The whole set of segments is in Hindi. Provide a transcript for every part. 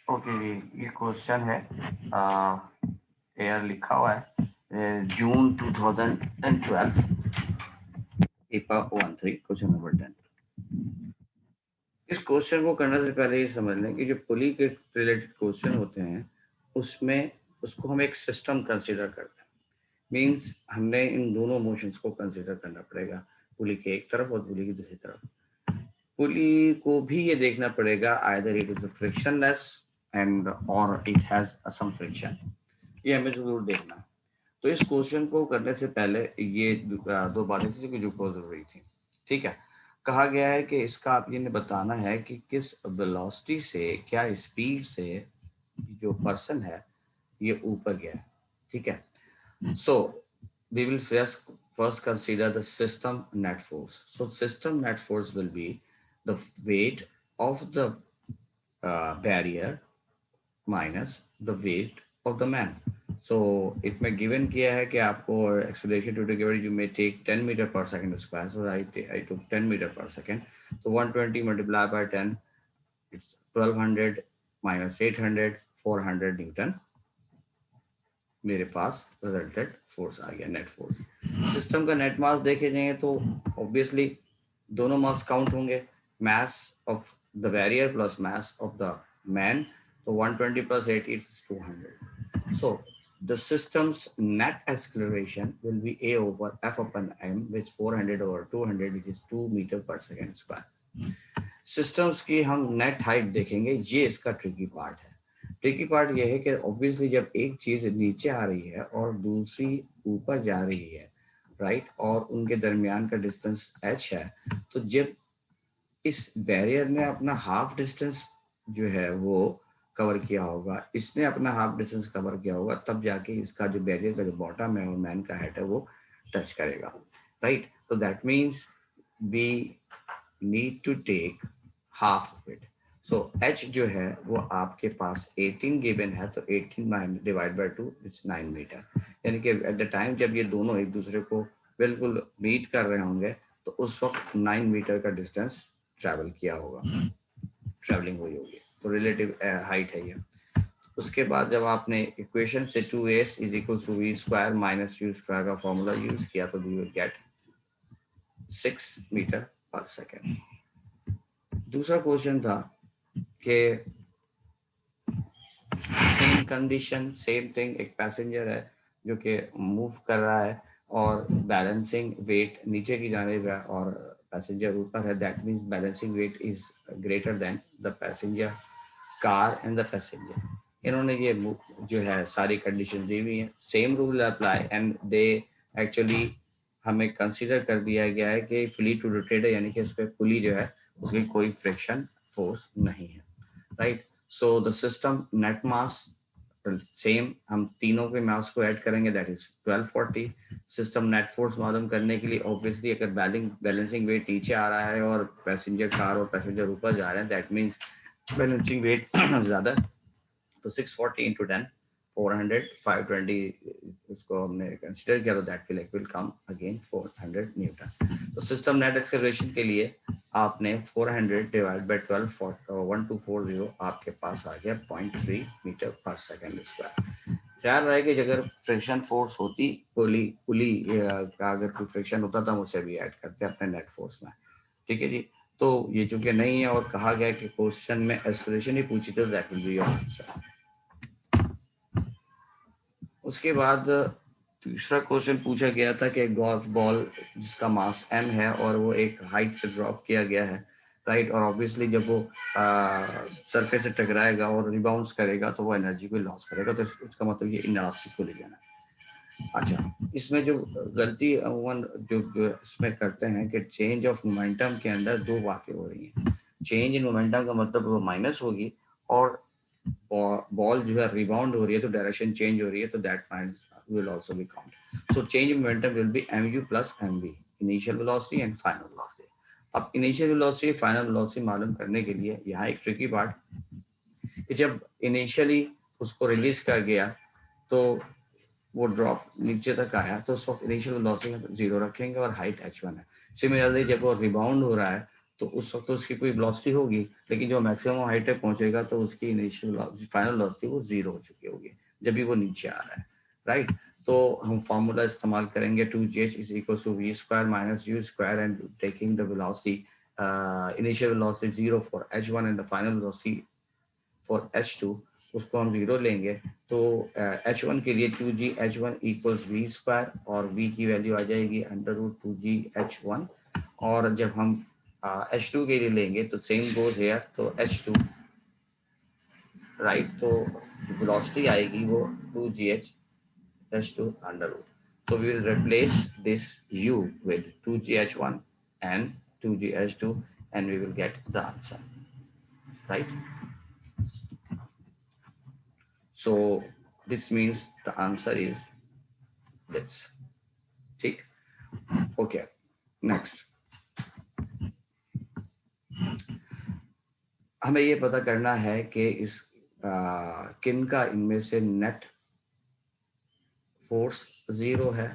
ओके, ये क्वेश्चन है, एयर लिखा हुआ है जून 2012, पेपर 13, क्वेश्चन नंबर 10। इस क्वेश्चन को करने से पहले ये समझ लें कि जो पुली के रिलेटेड क्वेश्चन होते हैं उसमें उसको हम एक सिस्टम कंसीडर करते हैं। मींस हमने इन दोनों मोशंस को कंसीडर करना पड़ेगा, पुली के एक तरफ और पुली की दूसरी तरफ। पुली को भी ये देखना पड़ेगा either it is frictionless and और इट हैज सम फ्रिक्शन, ये हमें जरूर देखना है। तो इस क्वेश्चन को करने से पहले ये दो बातें थी जो को जरूरी थी। ठीक है, कहा गया है कि इसका आप ये बताना है कि किस वेलोसिटी से, क्या स्पीड से जो पर्सन है ये ऊपर गया है। ठीक है, सो we will first consider the system net force. So system net force will be the weight of the barrier minus the weight of the man. So इसमें given किया है कि आपको acceleration due to gravity you may take 10 meter per second square. So I took 10 meter per second. So 120 multiplied by 10, it's 1200 minus 800, 400 Newton. मेरे पास रिजल्टेड फोर्स आ गया, नेट फोर्स। सिस्टम का नेट मास देखे जाएंगे तो ऑब्वियसली दोनों मास काउंट होंगे, mass of the barrier plus mass of the man, तो 120 plus 8 is 200। So the system's net acceleration will be a over f upon m, which 400 over 200, which is 2 meter per second square। Systems की हम नेट हाइट देखेंगे, ये इसका ट्रिकी पार्ट है। ट्रिकी पार्ट ये है कि ऑब्वियसली जब एक चीज नीचे आ रही है और दूसरी ऊपर जा रही है, राइट, और उनके दरमियान का डिस्टेंस h है, तो जब इस बैरियर ने अपना हाफ डिस्टेंस जो है वो कवर किया होगा, इसने अपना हाफ डिस्टेंस कवर किया होगा, तब जाके इसका जो बैरियर का जो बॉटम है और मैन का हेड है वो टच करेगा, राइट। तो that means we need to take half of it. So h जो है वो आपके पास 18 गिवन है, तो 18 डिवाइड बाय 2 इट्स 9 मीटर। यानी कि एट द टाइम जब ये दोनों एक दूसरे को बिल्कुल मीट कर रहे होंगे तो उस वक्त 9 मीटर का डिस्टेंस ट्रैवल किया होगा, ट्रैवलिंग हुई होगी, तो रिलेटिव हाइट है ये। उसके बाद जब आपने इक्वेशन से 2s is equal to v square minus u square का फॉर्मूला यूज किया तो you will get 6 metre per second. दूसरा क्वेश्चन था कि सेम कंडीशन, सेम थिंग, एक पैसेंजर है जो कि मूव कर रहा है और बैलेंसिंग वेट नीचे की जानिब है और पैसेंजर ऊपर है, that means balancing weight is greater than the passenger car and the passenger. इन्होंने ये जो है सारी कंडीशन दी हुई है, same rule apply and they actually हमें कंसीडर कर दिया गया है कि फ्ली टू रोटेट है, यानी कि उस पर पुली जो है उसकी कोई फ्रिक्शन फोर्स नहीं है, right. So the system net mass same, हम तीनों के मास को ऐड करेंगे, that is 1240। System net force मालूम करने के लिए ऑब्वियसली अगर बैलेंसिंग वेट नीचे आ रहा है और पैसेंजर कार और पैसेंजर ऊपर जा रहे हैं, दैट मीन्स बैलेंसिंग वेट ज्यादा, तो 640 इंटू 10 400 520 उसको हमने कंसिडर किया, तो that will come again 400 Newton. तो सिस्टम नेट एक्सेलरेशन के लिए आपने 400 डिवाइड बाय 1240 आपके पास आ गया 0.3 मीटर पर सेकेंड स्क्वायर। ख्याल रहे कि अगर फ्रिक्शन फोर्स होती, पुली का अगर कोई फ्रिक्शन होता तो हम उसे भी ऐड करते अपने नेट फोर्स में। ठीक है जी, तो ये चूंकि नहीं है और कहा गया कि क्वेश्चन में एक्सप्रेशन ही पूछी तो that will be your answer. उसके बाद तीसरा क्वेश्चन पूछा गया था कि गोल्फ बॉल जिसका मास m है और वो एक हाइट से ड्रॉप किया गया है, राइट, और ऑब्वियसली जब वो सरफेस से टकराएगा और रिबाउंस करेगा तो वो एनर्जी को लॉस करेगा, तो उसका मतलब ये इनलास्टिक को ले जाना। अच्छा, इसमें जो गलती जो इसमें करते हैं कि चेंज ऑफ मोमेंटम के अंदर दो बातें हो रही हैं। चेंज इन मोमेंटम का मतलब वो माइनस होगी और बॉल जो है रिबाउंड हो रही है तो डायरेक्शन चेंज हो रही है, तो that minus will also be counted. So change in momentum will be mu plus mv, initial velocity and final velocity. अब इनिशियल वेलोसिटी फाइनल वेलोसिटी मालूम करने के लिए यहाँ एक ट्रिकी पार्ट कि जब इनिशियली उसको रिलीज कर गया तो वो ड्रॉप नीचे तक आया तो उस वक्त इनिशियल वेलोसिटी 0 रखेंगे और हाइट h1 है। सिमिलरली जब वो रिबाउंड हो रहा है तो उस वक्त तो उसकी कोई वेलोसिटी होगी, लेकिन जो मैक्सिमम हाइट तक पहुंचेगा तो उसकी इनिशियल फाइनल वेलोसिटी वो जीरो हो चुकी होगी जब भी वो नीचे आ रहा है, राइट। तो हम फॉर्मूला इस्तेमाल करेंगे 2gh is equal to v square minus u square and taking the velocity initial velocity zero for h1 and the final velocity for h2, उसको हम जीरो लेंगे। तो h1 के लिए 2gh1 इक्वल्स वी स्क्वायर और v की वैल्यू आ जाएगी अंडर रूट 2gh1। और जब हम h2 के लिए लेंगे तो सेम गोज हेयर, तो h2 राइट, तो वेलोसिटी आएगी वो 2gh h2 under root. So we will replace this u with 2gh1 and 2gh2 and we will get the answer, right? So this means the answer is this. ठीक, okay, next हमें ये पता करना है कि इस किन का इनमें से नेट फोर्स जीरो है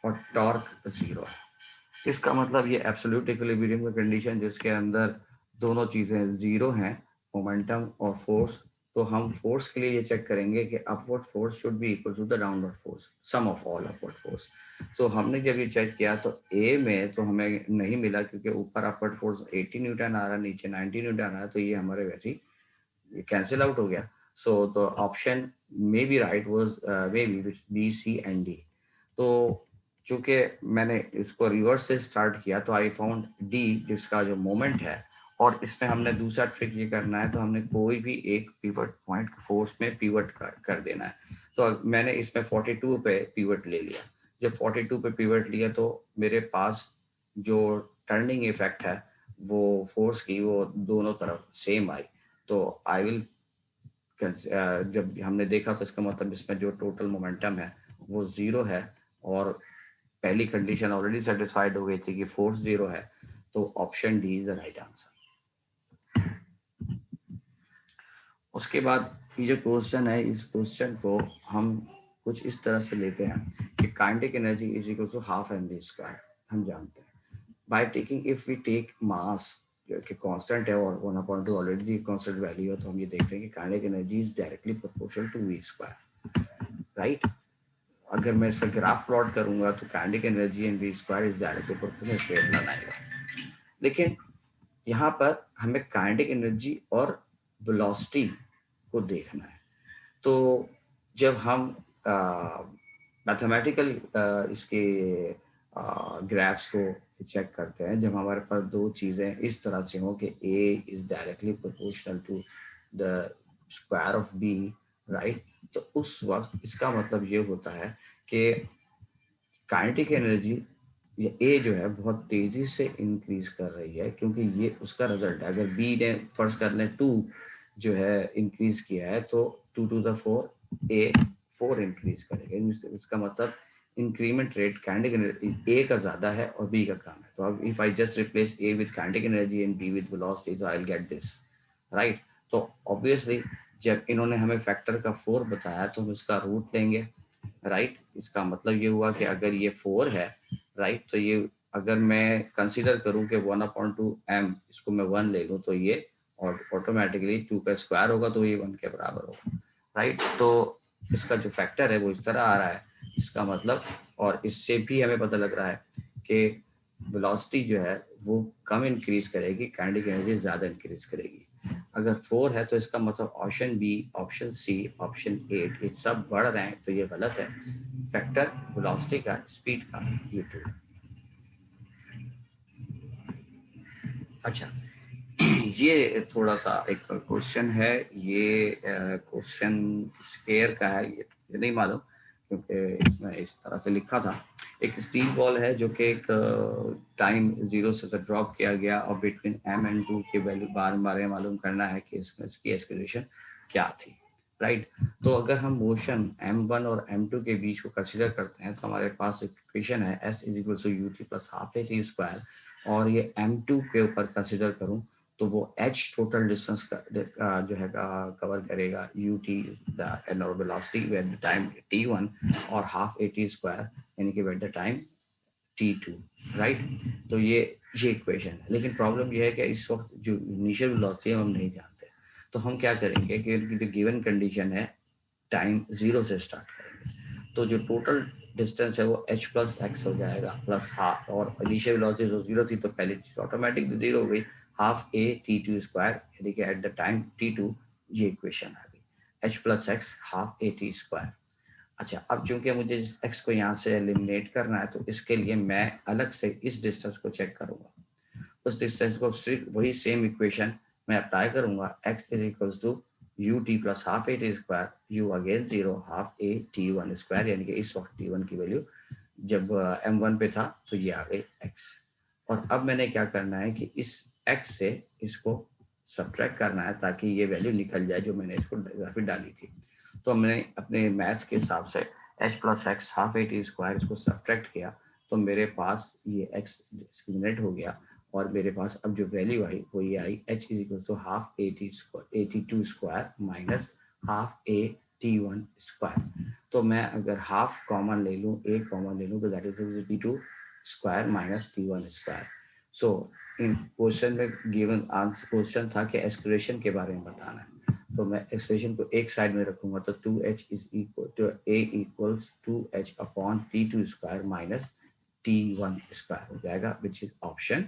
और टॉर्क जीरो है। इसका मतलब ये एब्सोल्यूट इक्विलिब्रियम की कंडीशन जिसके अंदर दोनों चीजें जीरो हैं, मोमेंटम और फोर्स। तो हम फोर्स के लिए ये चेक करेंगे कि upward force should be equal to the downward force, sum of all upward force. So हमने जब ये चेक किया तो ए में तो हमें नहीं मिला, क्योंकि ऊपर अपवर्ड फोर्स 80 न्यूटन आ रहा है, नीचे 90 न्यूटन आ रहा है, तो ये हमारे वैसे ही कैंसिल आउट हो गया। So the option may be right was may be B C and D. तो चूंकि मैंने इसको रिवर्स से स्टार्ट किया तो आई फाउंड डी, जिसका जो मोमेंट है, और इसमें हमने दूसरा ट्रिक ये करना है, तो हमने कोई भी एक पिवट पॉइंट फोर्स में पिवट कर देना है। तो मैंने इसमें 42 पे पिवट ले लिया। जब 42 पे पिवट लिया तो मेरे पास जो टर्निंग इफेक्ट है वो फोर्स की वो दोनों तरफ सेम आई। तो आई विल जब हमने देखा तो इसका मतलब इसमें जो टोटल मोमेंटम है वो जीरो है, और पहली कंडीशन ऑलरेडी सेटिस्फाइड हो गई थी कि फोर्स जीरो है। तो option D is the right answer. उसके बाद ये जो क्वेश्चन है, इस क्वेश्चन को हम कुछ इस तरह से लेते हैं कि kinetic energy is equal to half M V square. हम जानते हैं by taking, if we take mass जो कि कांस्टेंट है और 1/2 ऑलरेडी कांस्टेंट वैल्यू है, तो हम ये देखते हैं कि kinetic energy is directly proportional to v square, right. अगर मैं इसका ग्राफ प्लॉट करूंगा तो kinetic energy and v square is directly proportional, straight line आएगा। लेकिन यहाँ पर हमें काइनेटिक एनर्जी और वेलोसिटी को देखना है। तो जब हम मैथमेटिकल इसके ग्राफ्स को चेक करते हैं, जब हमारे पास दो चीज़ें इस तरह से हो कि A is directly proportional to the square of B, right, तो उस वक्त इसका मतलब ये होता है कि काइनेटिक एनर्जी ये ए जो है बहुत तेजी से इंक्रीज कर रही है, क्योंकि ये उसका रिजल्ट है। अगर बी ने फर्स्ट कर लें 2 जो है इंक्रीज किया है, तो 2 to the 4 ए 4 इंक्रीज करेगा। इसका मतलब इंक्रीमेंट रेट काइनेटिक एनर्जी ए का ज्यादा है और बी का कम है। तो अब if I just replace A with kinetic energy and B with velocity, तो I will get this, right. तो ऑब्वियसली जब इन्होंने हमें फैक्टर का 4 बताया तो हम इसका रूट लेंगे, राइट। इसका मतलब ये हुआ कि अगर ये 4 है, राइट, तो ये अगर मैं कंसीडर करूं कि 1/2m इसको मैं 1 ले लूं, तो ये और ऑटोमेटिकली 2 का स्क्वायर होगा तो ये 1 के बराबर होगा, राइट। तो इसका जो फैक्टर है वो इस तरह आ रहा है। इसका मतलब, और इससे भी हमें पता लग रहा है कि वेलोसिटी जो है वो कम इंक्रीज करेगी, काइनेटिक एनर्जी ज्यादा इंक्रीज करेगी। अगर 4 है तो इसका मतलब option B, option C, option 8 ये सब बढ़ रहे हैं, तो ये गलत है। फैक्टर वेलोसिटी का, स्पीड का, ये टू। अच्छा, ये थोड़ा सा एक क्वेश्चन है। ये क्वेश्चन एयर का है, ये नहीं मालूम क्योंकि इसमें इस तरह से लिखा था। एक स्टील बॉल है जो कि एक टाइम 0 से ड्रॉप किया गया, और बिटवीन m एंड 2 की वैल्यू बार बार मालूम करना है कि इसमें इसकी एक्सप्रेशन क्या थी, राइट। तो अगर हम मोशन m1 और m2 के बीच को कंसीडर करते हैं तो हमारे पास इक्वेशन है s is equal to ut plus half a t square, और ये m2 के ऊपर कंसीडर करूं तो वो h टोटल डिस्टेंस का जो है कवर करेगा, ut the velocity at the time t1 और हाफ ए टी स्क्वायर यानी कि at the time T2, right. तो ये इक्वेशन है, लेकिन प्रॉब्लम ये है कि इस वक्त जो इनिशियल वेलोसिटी है हम नहीं जानते, तो हम क्या करेंगे कि जो गिवन कंडीशन है टाइम 0 से स्टार्ट करेंगे, तो जो टोटल डिस्टेंस है वो h प्लस एक्स हो जाएगा प्लस हाफ, और इनिशियल वेलोसिटी जो 0 थी तो पहली चीज ऑटोमेटिक 0 हो गई, हाफ a t2 स्क्वायर, यानी कि एट द टाइम t2 ये इक्वेशन आ गई h plus x half a t square. अच्छा, अब चूंकि मुझे इस x को यहाँ से एलिमिनेट करना है, तो इसके लिए मैं अलग से इस डिस्टेंस को चेक करूंगा, उस डिस्टेंस को सिर्फ वही सेम इक्वेशन मैं अप्लाई करूंगा, x is equals to u t plus half a t square, u again 0 half a t one square, यानी कि इस वक्त टी वन की वैल्यू जब m1 पे था तो ये आ गई x। और अब मैंने क्या करना है कि इस x से इसको सब्ट्रैक्ट करना है ताकि ये वैल्यू निकल जाए जो मैंने इसको ग्राफी डाली थी। तो मैंने अपने मैथ्स के हिसाब से h plus x half a t square इसको सब्ट्रैक्ट किया, तो मेरे पास ये x डिस्क्रिमिनेट हो गया, और मेरे पास अब जो वैल्यू आई वो ये आई h is equal to half a t two square minus half a t one square. तो मैं अगर हाफ कॉमन ले लूँ, a कॉमन ले लूँ, तो that is t two square minus t one square. So in question में गिवन आंसर क्वेश्चन था कि एक्सप्रेशन के बारे में बताना है, तो मैं एक्सप्रेशन को एक साइड में रखूंगा, तो 2h is equal to a equals 2h upon t2 square minus t1 square हो जाएगा, विच इज ऑप्शन